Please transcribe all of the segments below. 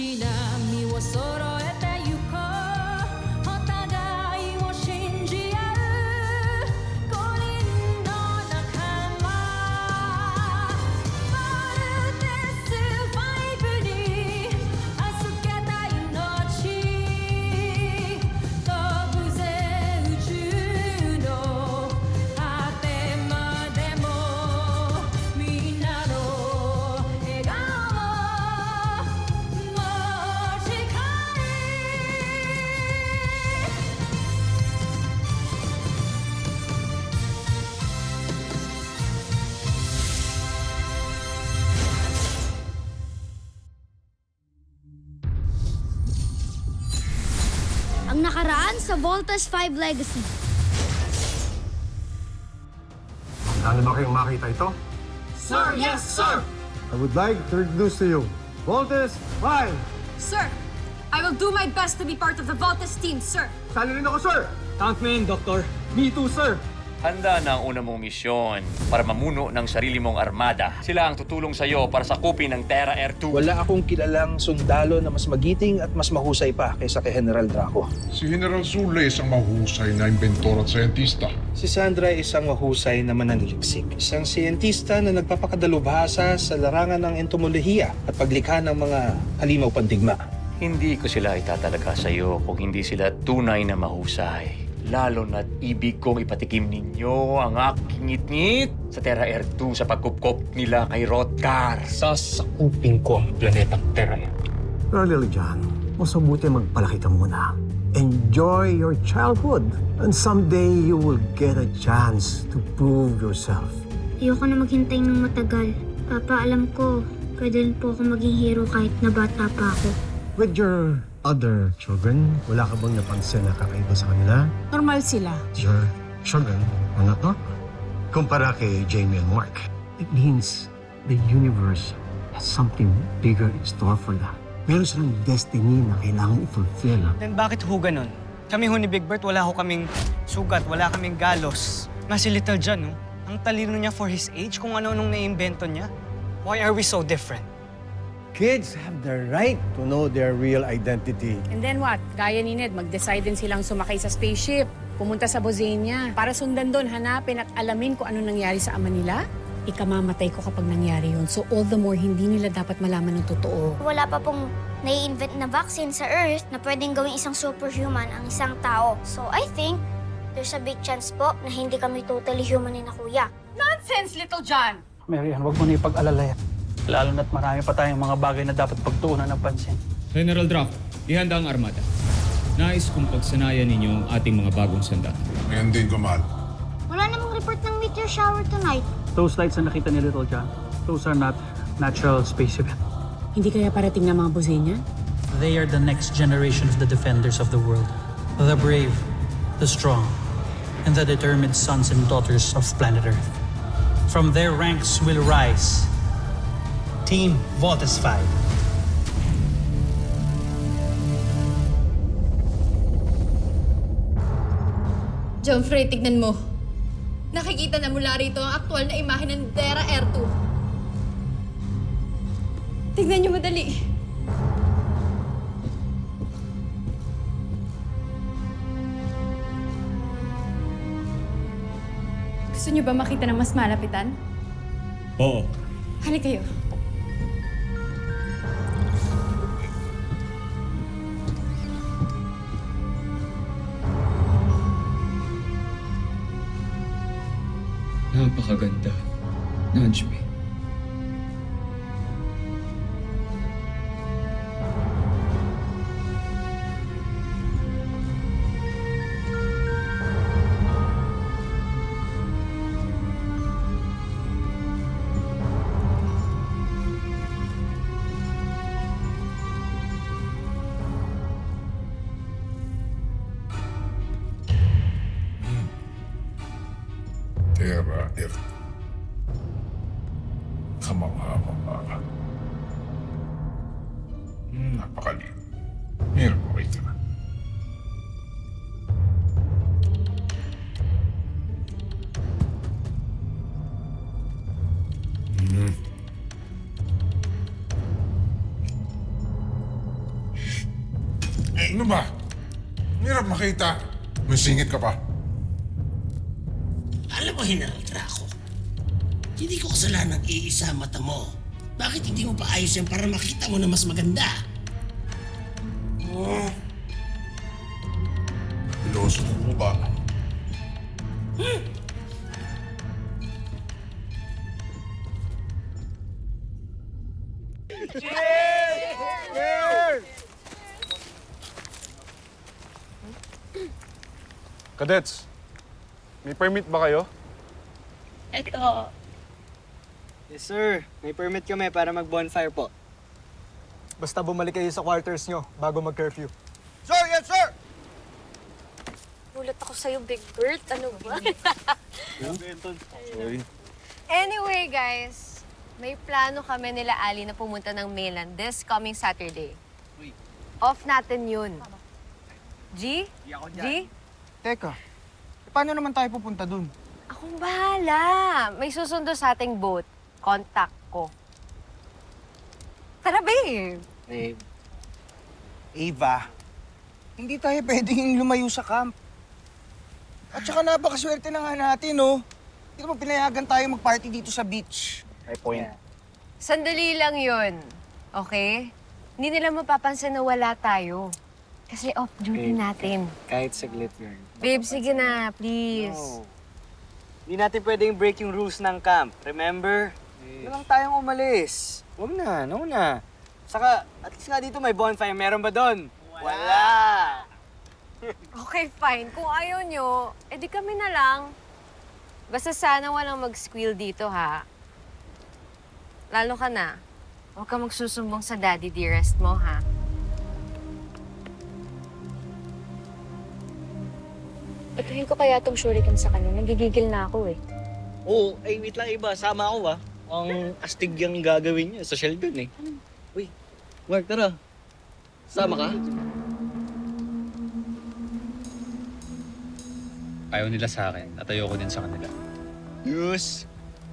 し波を揃えてゆこうお互いを信じ合う五人の仲間まるでスファイブに預けた命飛ぶぜ宇宙の果てまでもみんなの笑顔も近いAng nakaraan sa Voltas 5 Legacy. Ano ba kayong makita ito? Sir, yes, sir! I would like to introduce to you, Voltes 5! Sir, I will do my best to be part of the Voltes team, sir. Sali rin ako, sir! Count me in, Doctor. Me too, sir. Handa na ang una mong misyon para mamuno ng sarili mong armada. Sila ang tutulong sa'yo para sakupin ng Terra Air 2. Wala akong kilalang sundalo na mas magiting at mas mahusay pa kaysa kay General Draco. Si General Zule isang mahusay na inventor at siyentista. Si Sandra ay isang mahusay na mananaliksik. Isang siyentista na nagpapakadalubhasa sa larangan ng entomolohiya at paglikha ng mga halimaw pandigma. Hindi ko sila itatalaga sa'yo kung hindi sila tunay na mahusay. Lalo na't ibig kong ipatikim ninyo ang aking ngit-ngit sa Terra Air 2 sa pagkupkop nila kay Rothgar. Sasakupin ko ang planetang Terra. Pero Lily John, mas mabuti magpalaki ka muna. Enjoy your childhood. And someday you will get a chance to prove yourself. Ayoko na maghintay ng matagal. Papa, alam ko, pwede rin po ako maging hero kahit na bata pa ako. With your other children, wala ka bang napansin na kakaiba sa kanila? Normal sila. Your children are not normal. Kumpara kay Jamie and Mark. It means the universe has something bigger in store for them. Meron silang destiny na kailangan i-fulfill. Then bakit ho ganun? Kami ho ni Big Bert, wala ho kaming sugat, wala kaming galos. Nga si Little John, no? Ang talino niya for his age, kung ano-anong naiimbento niya. Why are we so different? Kids have the right to know their real identity. And then what? Gaya ni Ned, mag-decide din silang sumakay sa spaceship, pumunta sa Bozania, para sundan doon, hanapin at alamin kung ano nangyari sa ama nila. Ikamamatay ko kapag nangyari yun. So all the more, hindi nila dapat malaman ng totoo. Wala pa pong nai-invent na vaccine sa Earth na pwedeng gawing isang superhuman ang isang tao. So I think there's a big chance po na hindi kami totally human ni na kuya. Nonsense, Little John! Marian, huwag mo na ipag-alala yan. Lalo na't marami pa tayong mga bagay na dapat pagtuunan ng pansin. General Draco, ihanda ang armada. Nais kong pagsanayan ninyo ang ating mga bagong sandata. Ngayon din, Gumal. Wala namang report ng meteor shower tonight. Those lights na nakita ni Little John, those are not natural space events. Hindi kaya parating ng mga Bozania? They are the next generation of the defenders of the world. The brave, the strong, and the determined sons and daughters of planet Earth. From their ranks will rise Team Voltes 5. John Frey, tignan mo. Nakikita na mula rito ang aktual na imahe ng Terra Air 2. Tignan niyo madali. Gusto niyo ba makita ng mas malapitan? Oo. Halika kayo. Napakaganda. Najmi. Terra Air. Kamangha-mangha. Napakaliw. Meron mo kita na. Ano ba? Hirap makita. May singit ka pa. Alam mo, General Draco, hindi ko kasalanan iisa ang mata mo. Bakit hindi mo pa ayos yan para makita mo na mas maganda? Piloso mo ba? Cadets, may permit ba kayo? Eto. Yes, sir. May permit kami para mag-bonfire po. Basta bumalik kayo sa quarters nyo bago mag-curfew. Gulat ako sa'yo, Big Bird. Ano ba? Anyway, guys. May plano kami nila Ali na pumunta ng mainland this coming Saturday. Off natin yun. G? G? Teka, paano naman tayo pupunta dun? Akong bahala. May susundo sa ating boat. Contact ko. Tara, babe. Ava, hindi tayo pwedeng lumayo sa camp. At saka napakaswerte na nga natin, no? Hindi naman pinayagan tayo mag-party dito sa beach. May point. Sandali lang yun. Okay? Hindi nila mapapansin na wala tayo. Kasi off-duty natin. Kahit saglit yun. Babe, sige na, please. Hindi natin pwedeng break yung rules ng camp. Remember? Yes. lang tayong umalis. Huwag na, no na. Saka, at least nga dito may bonfire. Meron ba doon? Wala! Okay, fine. Kung ayaw nyo, edi kami na lang. Basta sana walang mag-squeal dito, ha? Lalo ka na. Huwag ka magsusumbong sa daddy dearest mo, ha? Patuhin ko kaya tong shuriken sa kanya. Nagigigil na ako eh. Oo, ay wait lang iba. Sama ako Ang astig yung gagawin niya. Social dun eh. Uy, Mark, tara. Sama ka? Ayaw nila sa akin at ayoko din sa kanila. Yus,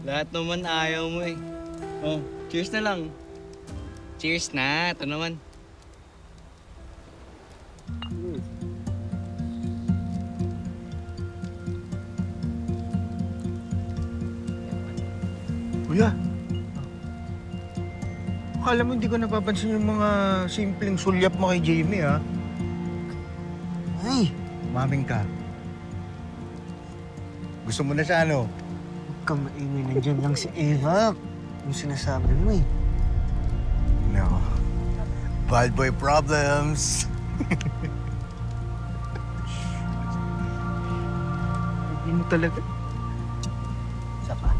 lahat naman ayaw mo eh. Oh, cheers na lang. Cheers na, ito naman. Kuya, akala mo hindi ko napapansin yung mga simpleng sulyap mo kay Jamie, ha? Ay, maming ka. Gusto mo na siya, ano? Huwag kang maingay, nandiyan lang si Eva. Yung sinasabi mo, eh. No. Bad boy problems. Hindi mo talaga. Isa pa.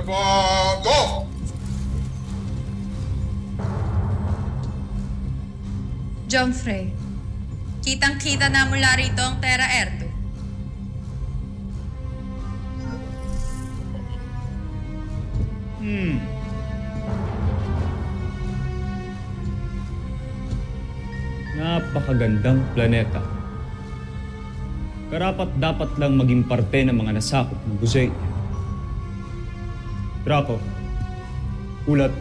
Eva, go! Jomfrey, kitang-kita na mula rito ang Terra Erdo. Napakagandang planeta. Karapat-dapat lang maging parte ng mga nasakop ng Buzay. Draco, ulat.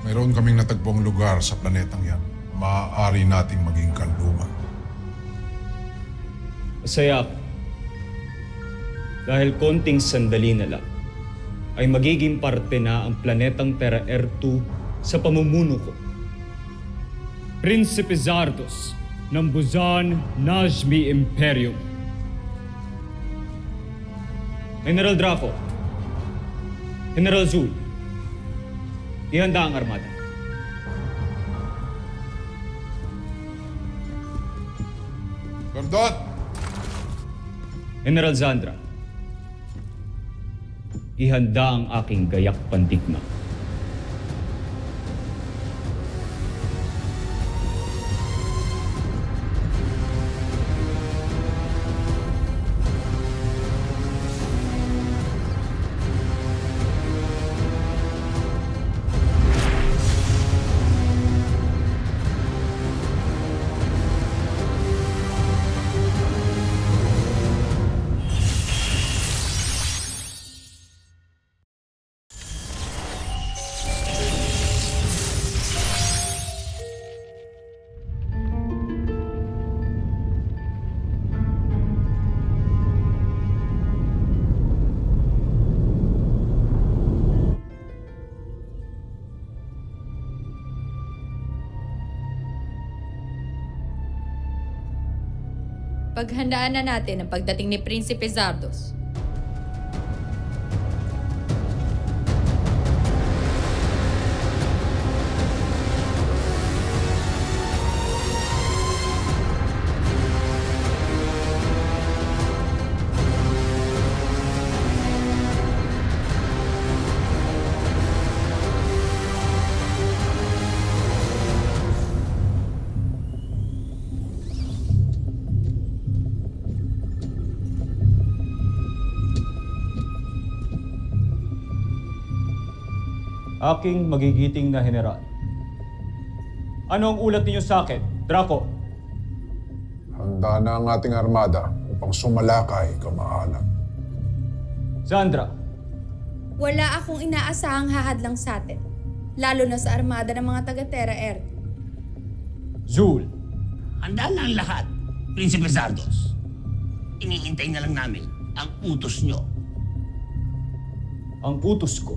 Mayroon kaming natagpong lugar sa planetang yan. Maaari nating maging kanlungan. Masaya ako. Dahil konting sandali na lang, ay magiging parte na ang planetang Terra R2 sa pamumuno ko. Prinsipe Zardos ng Buzan Najmi Imperium. General Draco, General Zul, ihanda ang armada. Gordon! General Zandra, ihanda ang aking gayak pandigma. Paghandaan na natin ang pagdating ni Prinsipe Zardos. Aking magigiting na general. Ano ang ulat ninyo sa akin, Draco? Handa na ang ating armada upang sumalakay kamaalam. Sandra, Wala akong inaasahang hahadlang sa atin, lalo na sa armada ng mga taga-Terra Earth. Zul, Handa na ang lahat, Prinsipe Zardos. Inihintay na lang namin ang utos nyo. ang utos ko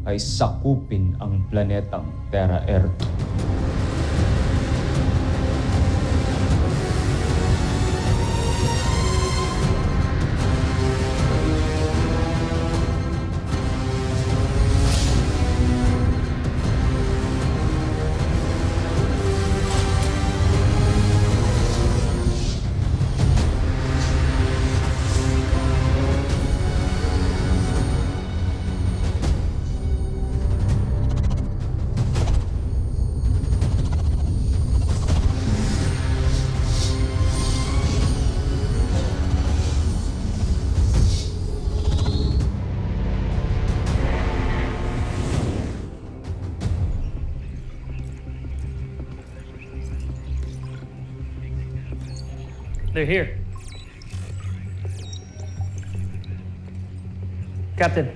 ay sakupin ang planetang Terra Earth. They're here. Captain,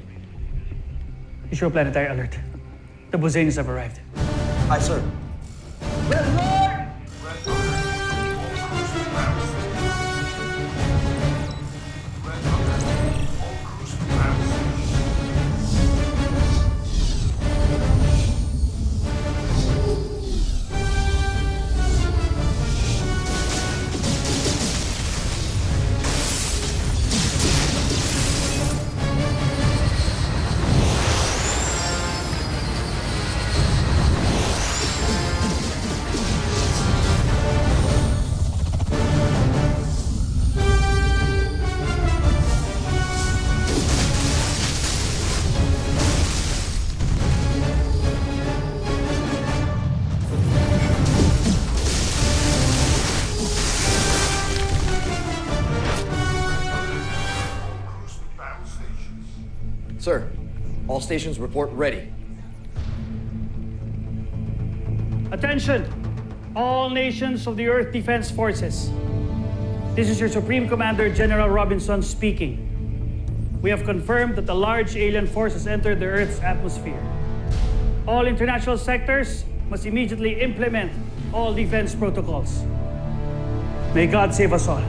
issue a planetary alert. The Bozanis have arrived. Aye, sir. Sir, all stations report ready. Attention, all nations of the Earth Defense Forces. This is your Supreme Commander, General Robinson speaking. We have confirmed that a large alien force has entered the Earth's atmosphere. All international sectors must immediately implement all defense protocols. May God save us all.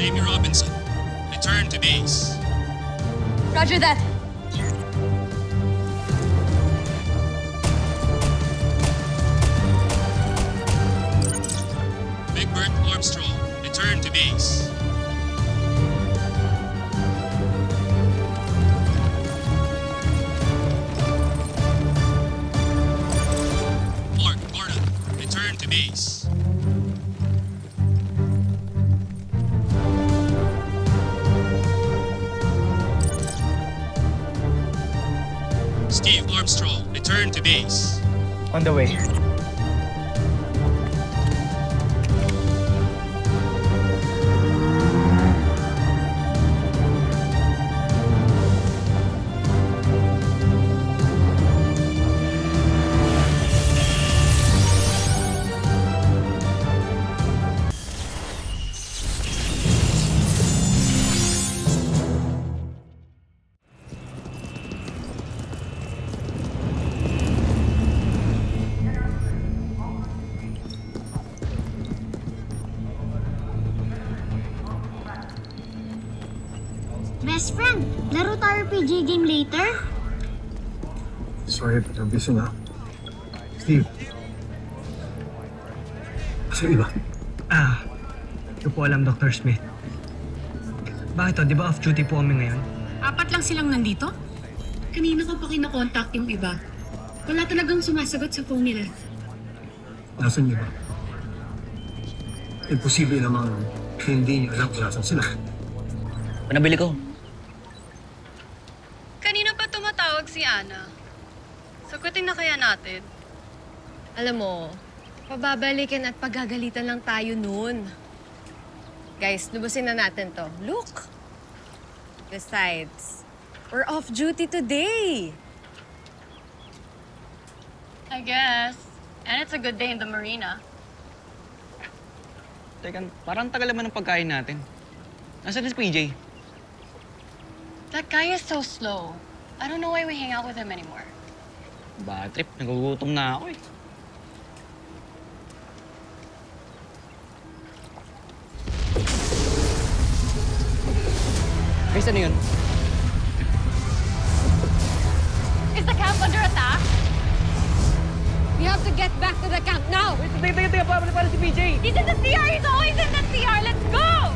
Jamie Robinson, return to base. Roger that. Big Bert Armstrong, return to base. Mark Gordon, return to base. Steve Armstrong, return to base. On the way. Best friend, laro tayo PG game later? Sorry, but I'm busy na. Steve. Sa iba? Ito po alam, Dr. Smith. Bakit to? Di ba off-duty po kami ngayon? 4 lang silang nandito? Kanina ko pa kinakontakt yung iba. Wala talagang sumasagot sa phone nila. Nasaan niyo ba? Imposible namang hindi niyo alam kung nasan sila. Panabili ko. Kanina pa tumatawag si Ana. Sagutin na kaya natin. Alam mo, pababalikin at pagagalitan lang tayo nun. Guys, lubusin na natin to. Look! Besides, we're off duty today. I guess. And it's a good day in the marina. Teka, parang tagal naman ng pagkain natin. Nasaan si PJ? That guy is so slow. I don't know why we hang out with him anymore. Bad trip, nagugutom na ako eh. Chris, ano yun? Is the camp under attack? We have to get back to the camp now! Teka, para si PJ! He's in the CR! He's always in the CR! Let's go!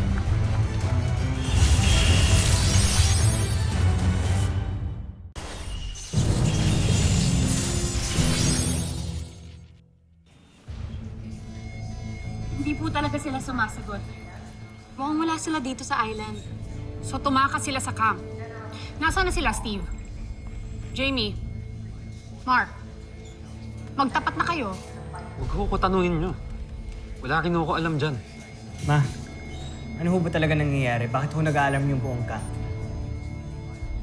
Hindi po talaga sila sumasagot. Mukhang wala sila dito sa island. So tumakas sila sa camp. Nasaan na sila, Steve? Jamie? Mark? Magtapat na kayo. Huwag ko tanungin nyo. Wala rin ako alam dyan. Ma, ano ho ba talaga nangyayari? Bakit ho nag-aalam yung buong camp?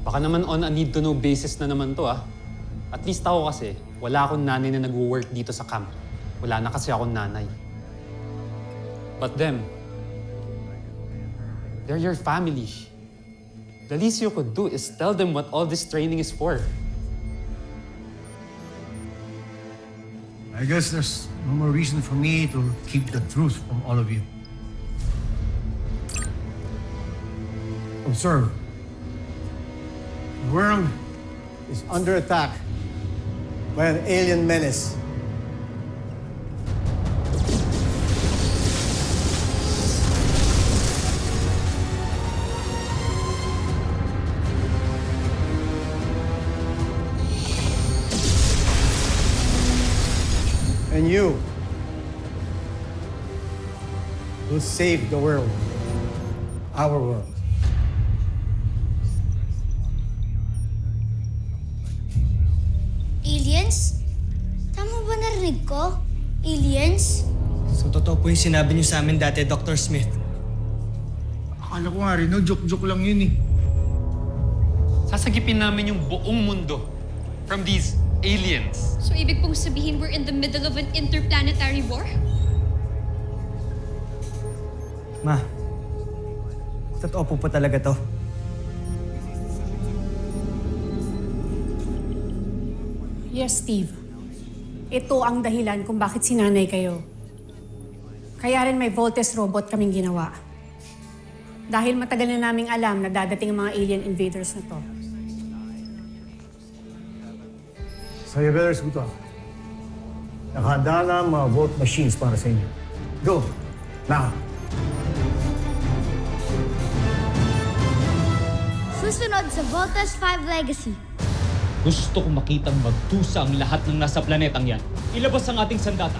Baka naman on a need-to-know basis na naman to, ah. At least ako kasi, wala akong nanay na nag-work dito sa camp. Wala na kasi akong nanay. But them, they're your family. The least you could do is tell them what all this training is for. I guess there's no more reason for me to keep the truth from all of you. Observe. The world is under attack by an alien menace. And you will save the world, our world. Aliens? Tama ba narinig ko? Aliens? So totoo po yung sinabi niyo sa amin dati, Dr. Smith. Akala ko nga rin, no? Joke-joke lang yun eh. Sasagipin namin yung buong mundo from these aliens. So ibig pong sabihin we're in the middle of an interplanetary war? Ma, totoo po talaga to. Yes, Steve. Ito ang dahilan kung bakit sinanay kayo. Kaya rin may Voltes robot kaming ginawa. Dahil matagal na naming alam na dadating ang mga alien invaders na to. Surveyors, ito. Nakahanda na ang mga vote machines para sa inyo. Go! Now! Susunod sa Voltes 5 Legacy. Gusto kong makitang magdusa ang lahat ng nasa planetang yan. Ilabas ang ating sandata.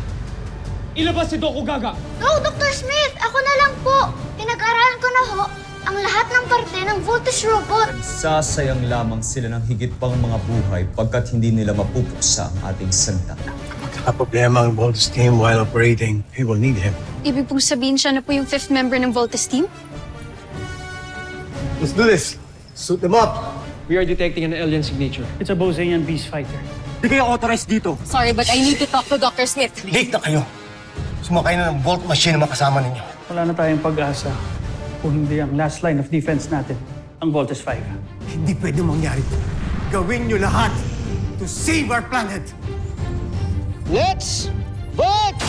Ilabas si Doku Gaga! No, Dr. Smith! Ako na lang po! Pinag-aralan ko na ho ang lahat ng parte ng Voltes Robot. Sasayang lamang sila ng higit pang mga buhay pagkat hindi nila mapupuksa ang ating sandata. Problema ang Voltes team while operating. We will need him. Ibig pong sabihin siya na po yung 5th member ng Voltes team? Let's do this. Suit them up. We are detecting an alien signature. It's a Bosanian beast fighter. Di kayo authorized dito. Sorry, but I need to talk to Dr. Smith. Late na kayo. Sumakay na ng Volt machine na makasama ninyo. Wala na tayong pag-asa kung hindi ang last line of defense natin, ang Voltes 5. Hindi pwede mangyari ito. Gawin nyo lahat to save our planet. Let's vote!